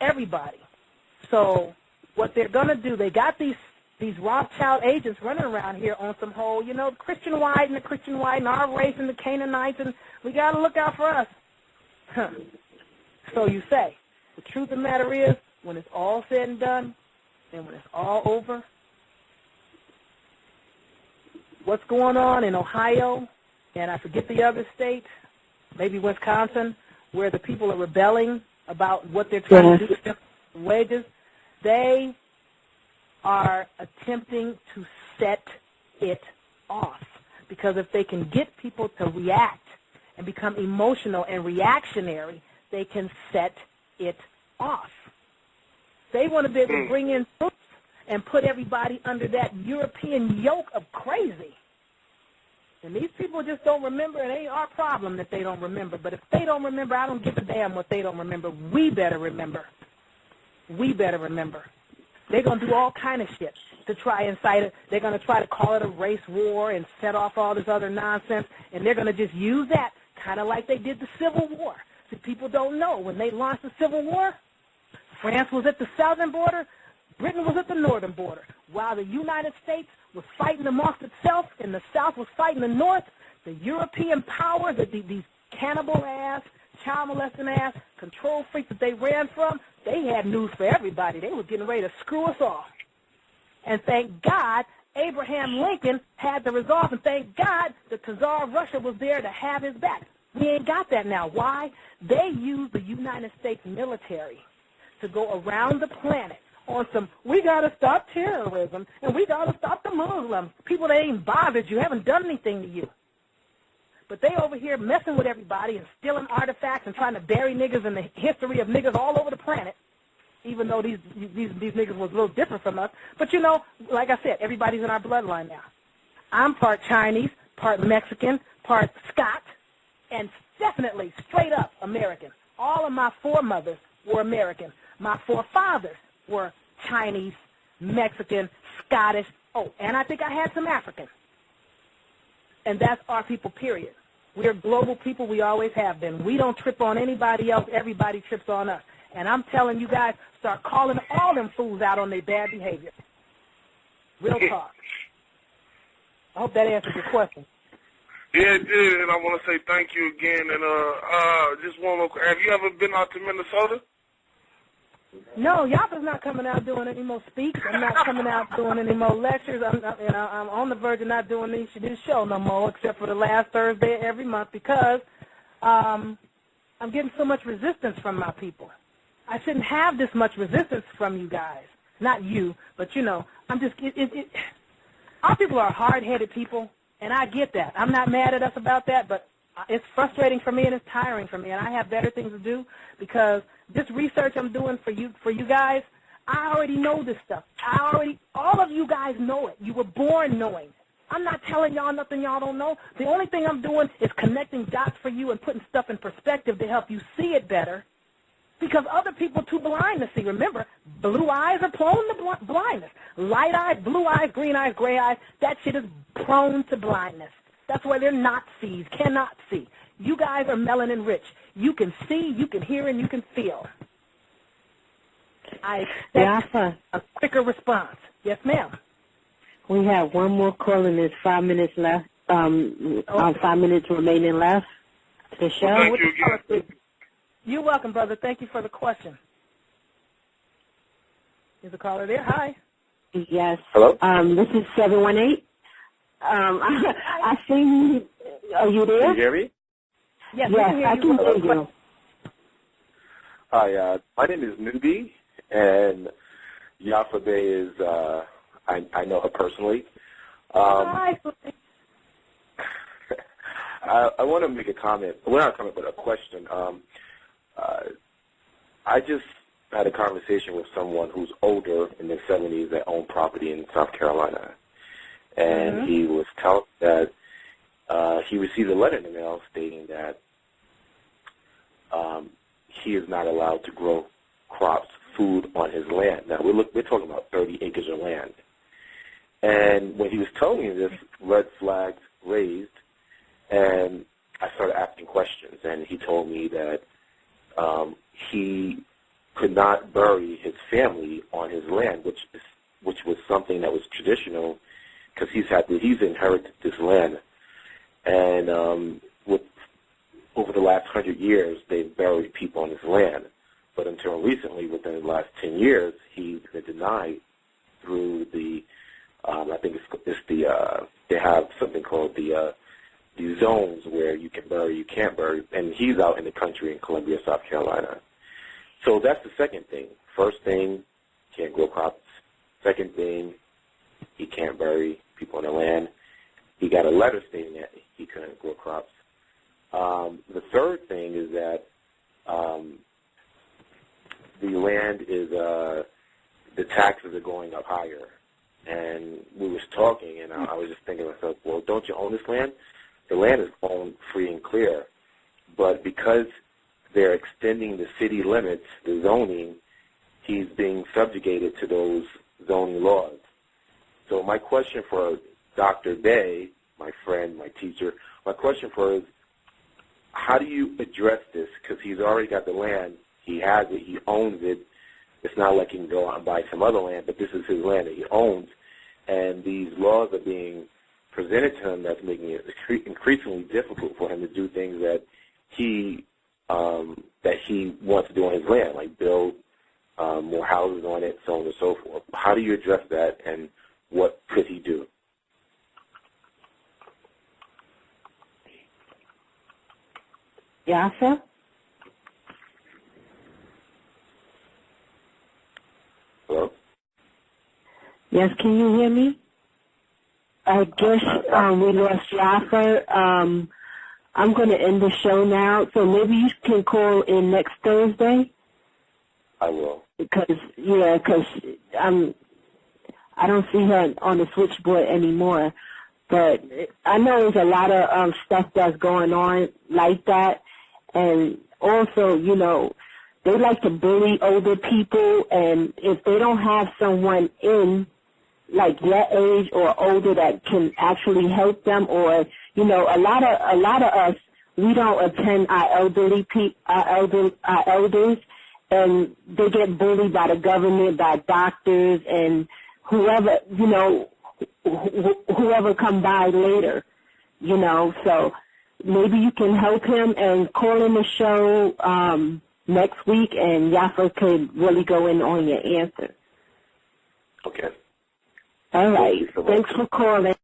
everybody. So what they're going to do, they got these Rothschild agents running around here on some whole, Christian white and our race and the Canaanites, and we got to look out for us. So you say. The truth of the matter is, when it's all said and done, and when it's all over, what's going on in Ohio, and I forget the other state, maybe Wisconsin, where the people are rebelling about what they're trying to do with wages, they are attempting to set it off. Because if they can get people to react and become emotional and reactionary, they can set it off. They want to be able to bring in troops and put everybody under that European yoke of crazy. And these people just don't remember. It ain't our problem that they don't remember. But if they don't remember, I don't give a damn what they don't remember. We better remember. We better remember. They're going to do all kind of shit to try and incite it. They're going to try to call it a race war and set off all this other nonsense. And they're going to just use that kind of like they did the Civil War. See, people don't know. When they launched the Civil War, France was at the southern border. Britain was at the northern border. While the United States was fighting amongst itself and the South was fighting the North, the European powers, these cannibal-ass, child-molesting-ass control freaks that they ran from, they had news for everybody. They were getting ready to screw us off. And thank God Abraham Lincoln had the resolve, and thank God the Tsar of Russia was there to have his back. We ain't got that now. Why? They used the United States military to go around the planet on some, we got to stop terrorism, and we got to stop the Muslims. People that ain't bothered you, haven't done anything to you. But they over here messing with everybody and stealing artifacts and trying to bury niggas in the history of niggas all over the planet, even though these niggas was a little different from us. But, like I said, everybody's in our bloodline now. I'm part Chinese, part Mexican, part Scot, and definitely straight up American. All of my foremothers were American. My forefathers were Chinese, Mexican, Scottish. Oh, and I think I had some African. And that's our people, period. We're global people. We always have been. We don't trip on anybody else. Everybody trips on us. And I'm telling you guys, start calling all them fools out on their bad behavior. Real talk. I hope that answers your question. Yeah, it did, and I want to say thank you again. And just one more. Have you ever been out to Minnesota? No, Yaffa's not coming out doing any more speaks. I'm not coming out doing any more lectures. I'm on the verge of not doing this show no more, except for the last Thursday every month, because I'm getting so much resistance from my people. I shouldn't have this much resistance from you guys. Not you, but I'm just. Our people are hard-headed people, and I get that. I'm not mad at us about that, but it's frustrating for me and it's tiring for me, and I have better things to do because this research I'm doing for you guys, I already know this stuff. All of you guys know it. You were born knowing. I'm not telling y'all nothing y'all don't know. The only thing I'm doing is connecting dots for you and putting stuff in perspective to help you see it better because other people are too blind to see. Remember, blue eyes are prone to blindness. Light eyes, blue eyes, green eyes, gray eyes, that shit is prone to blindness. That's why they're not sees, cannot see. You guys are melanin rich. You can see, you can hear, and you can feel. I expect a quicker response. Yes, ma'am. We have one more call, and there's 5 minutes left. 5 minutes remaining left to the show. Well, thank you again. You're welcome, brother. Thank you for the question. Is the caller there? Hi. Yes. Hello? This is 718. I see. Are you there? Can you hear me? Yes, I can hear you. Hi, my name is Newbie, and Yaffa Bay is, I know her personally. Hi. I want to make a comment. Well, not a comment, but a question. I just had a conversation with someone who's older, in their 70s, that owned property in South Carolina. And he was telling that he received a letter in the mail stating that he is not allowed to grow crops, food on his land. Now, we're talking about 30 acres of land. And when he was telling me this, red flags raised, and I started asking questions. And he told me that he could not bury his family on his land, which was something that was traditional, because he's inherited this land, and over the last 100 years, they've buried people on his land. But until recently, within the last 10 years, he's been denied through the, I think it's the, they have something called the zones where you can bury, you can't bury, and he's out in the country in Columbia, South Carolina. So that's the second thing. First thing, can't grow crops. Second thing, he can't bury people on the land. He got a letter stating that he couldn't grow crops. The third thing is that the land is, the taxes are going up higher. And we was talking, and I was just thinking to myself, well, don't you own this land? The land is owned free and clear. But because they're extending the city limits, the zoning, he's being subjugated to those zoning laws. So my question for Dr. Day, my friend, my teacher, my question for her is, how do you address this? Because he's already got the land. He has it. He owns it. It's not like he can go out and buy some other land, but this is his land that he owns. And these laws are being presented to him that's making it increasingly difficult for him to do things that he wants to do on his land, like build more houses on it, so on and so forth. How do you address that, and what could he do? Yaffa? Hello? Yes, can you hear me? I guess we lost Yaffa. I'm going to end the show now, so maybe you can call in next Thursday. I will. Because I don't see her on the switchboard anymore. But I know there's a lot of stuff that's going on like that. And also, you know, they like to bully older people. And if they don't have someone in, like your age or older, that can actually help them, or, you know, a lot of us, we don't attend our our elders, and they get bullied by the government, by doctors, and whoever, you know, whoever come by later, you know. So maybe you can help him and call in the show next week, and Yaffa could really go in on your answer. Okay. All right. Thanks for calling.